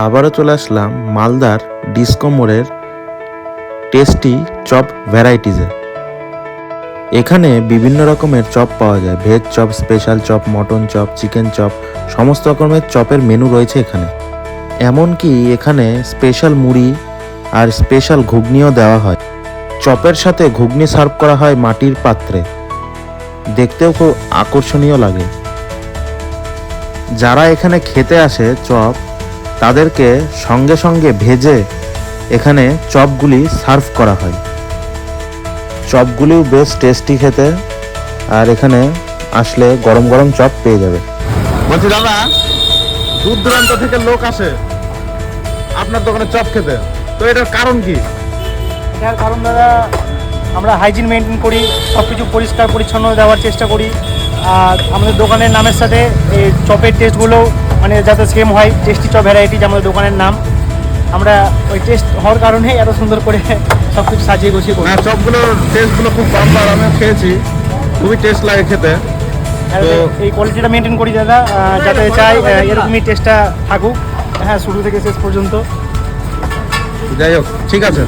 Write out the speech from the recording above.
আবারও চলে আসলাম মালদার ডিস্কো মোড়ের টেস্টি চপ ভ্যারাইটিজে। এখানে বিভিন্ন রকমের চপ পাওয়া যায়, veg chop, special chop, mutton chop, chicken chop, সমস্ত রকমের চপের মেনু রয়েছে এখানে। এমনকি এখানে স্পেশাল মুড়ি আর স্পেশাল ঘুগনিও দেওয়া হয়। চপের সাথে ঘুগনি সার্ভ করা হয় মাটির পাত্রে, দেখতেও খুব আকর্ষণীয় লাগে। যারা এখানে খেতে আসে চপ, তাদেরকে সঙ্গে সঙ্গে ভেজে এখানে চপগুলি সার্ভ করা হয়। চপগুলিও বেশ টেস্টি খেতে, আর এখানে আসলে গরম গরম চপ পেয়ে যাবে। বলছি দাদা, দূর দূরান্ত থেকে লোক আসে আপনার দোকানে চপ খেতে, তো এটার কারণ কি? এটার কারণ দাদা, আমরা হাইজিন মেনটেন করি, সব কিছু পরিষ্কার পরিচ্ছন্ন দেওয়ার চেষ্টা করি। আর আমাদের দোকানের নামের সাথে এই চপের টেস্টগুলো মানে যাতে সেম হয়, টেস্টি চপ ভ্যারাইটিজ আমাদের দোকানের নাম। আমরা ওই টেস্ট হওয়ার কারণেই এত সুন্দর করে সব কিছু সাজিয়ে গুছিয়ে করি। না, চপগুলোর টেস্টগুলো খুব বাম্পার, আমিও খেয়েছি, খুবই টেস্ট লাগে খেতে। আর তো এই কোয়ালিটিটা মেনটেন করি দাদা, যাতে চাই এরকমই টেস্টটা থাকুক, হ্যাঁ, শুরু থেকে শেষ পর্যন্ত। যাই হোক, ঠিক আছে।